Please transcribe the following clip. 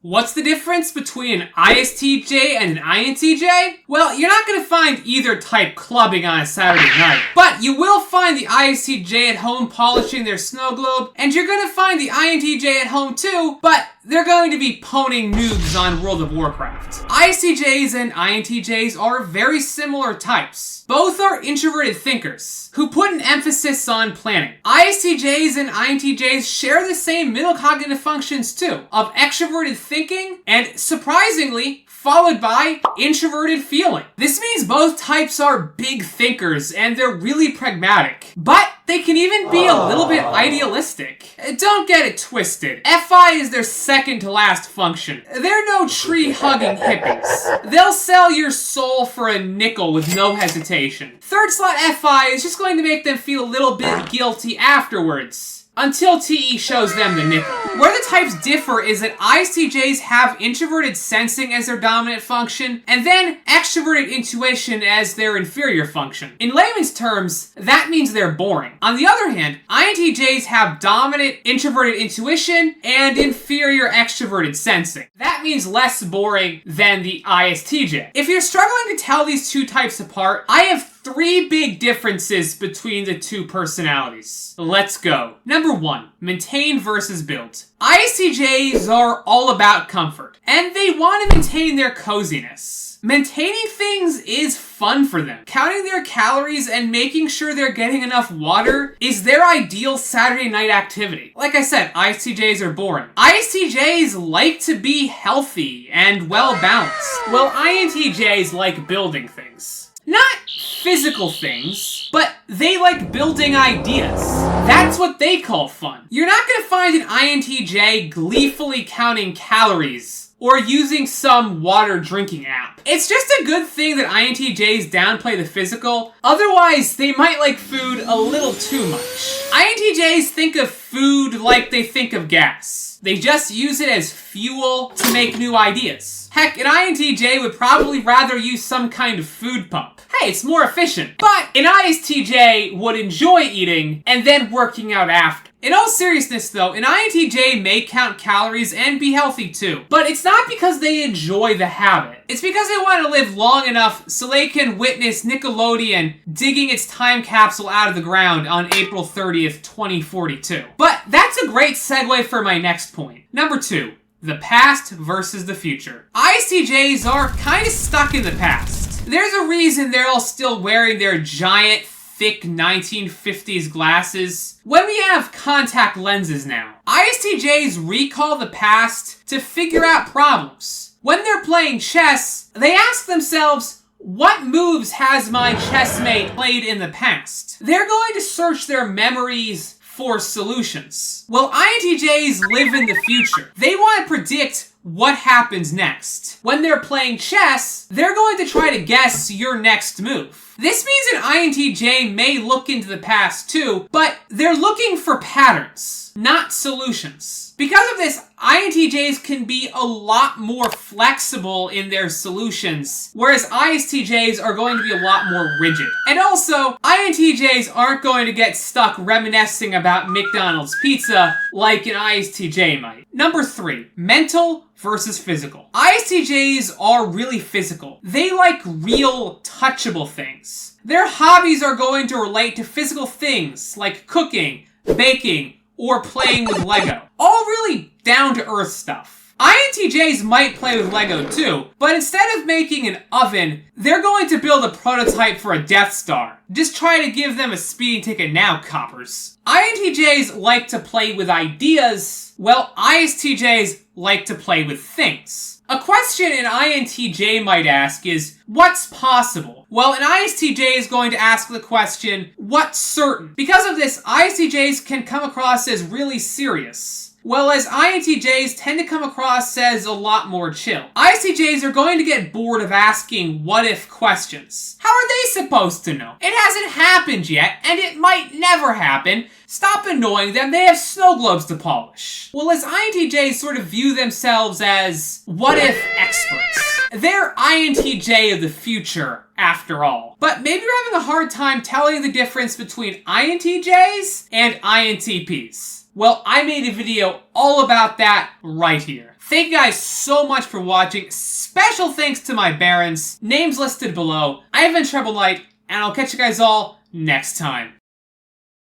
What's the difference between an ISTJ and an INTJ? Well, you're not going to find either type clubbing on a Saturday night, but you will find the ISTJ at home polishing their snow globe, and you're going to find the INTJ at home too, but they're going to be poning noobs on World of Warcraft. ISTJs and INTJs are very similar types. Both are introverted thinkers who put an emphasis on planning. ISTJs and INTJs share the same middle cognitive functions too, of extroverted thinking and, surprisingly, followed by introverted feeling. This means both types are big thinkers and they're really pragmatic, but they can even be a little bit idealistic. Don't get it twisted. FI is their second to last function. They're no tree-hugging hippies. They'll sell your soul for a nickel with no hesitation. Third slot FI is just going to make them feel a little bit guilty afterwards, until TE shows them the nickel. Where the types differ is that ISTJs have introverted sensing as their dominant function, and then extroverted intuition as their inferior function. In layman's terms, that means they're boring. On the other hand, INTJs have dominant introverted intuition and inferior extroverted sensing. That means less boring than the ISTJ. If you're struggling to tell these two types apart, I have 3 big differences between the two personalities. Let's go. Number 1, maintain versus build. ISTJs are all about comfort, and they want to maintain their coziness. Maintaining things is fun for them. Counting their calories and making sure they're getting enough water is their ideal Saturday night activity. Like I said, ISTJs are boring. ISTJs like to be healthy and well-balanced, while INTJs like building things. Not physical things, but they like building ideas. That's what they call fun. You're not going to find an INTJ gleefully counting calories or using some water drinking app. It's just a good thing that INTJs downplay the physical, otherwise they might like food a little too much. INTJs think of food like they think of gas. They just use it as fuel to make new ideas. Heck, an INTJ would probably rather use some kind of food pump. Hey, it's more efficient. But an ISTJ would enjoy eating and then working out after. In all seriousness though, an INTJ may count calories and be healthy too. But it's not because they enjoy the habit. It's because they want to live long enough so they can witness Nickelodeon digging its time capsule out of the ground on April 30th, 2042. But that's a great segue for my next point. Number 2. The past versus the future. ISTJs are kind of stuck in the past. There's a reason they're all still wearing their giant, thick 1950s glasses when we have contact lenses now. ISTJs recall the past to figure out problems. When they're playing chess, they ask themselves, what moves has my chessmate played in the past? They're going to search their memories for solutions. Well, INTJs live in the future. They want to predict what happens next. When they're playing chess, they're going to try to guess your next move. This means an INTJ may look into the past too, but they're looking for patterns, not solutions. Because of this, INTJs can be a lot more flexible in their solutions, whereas ISTJs are going to be a lot more rigid. And also, INTJs aren't going to get stuck reminiscing about McDonald's pizza like an ISTJ might. Number 3, mental versus physical. ISTJs are really physical. They like real, touchable things. Their hobbies are going to relate to physical things like cooking, baking, or playing with Lego. All really down-to-earth stuff. INTJs might play with Lego too, but instead of making an oven, they're going to build a prototype for a Death Star. Just try to give them a speeding ticket now, coppers. INTJs like to play with ideas, while ISTJs like to play with things. A question an INTJ might ask is, what's possible? Well, an ISTJ is going to ask the question, what's certain? Because of this, ISTJs can come across as really serious, whereas INTJs tend to come across as a lot more chill. ISTJs are going to get bored of asking what-if questions. How are they supposed to know? It hasn't happened yet, and it might never happen. Stop annoying them, they have snow globes to polish. Well, as INTJs sort of view themselves as what-if experts. They're INTJ of the future, after all. But maybe you're having a hard time telling the difference between INTJs and INTPs. Well, I made a video all about that right here. Thank you guys so much for watching. Special thanks to my barons. Names listed below. I have been TrebleKnight, and I'll catch you guys all next time.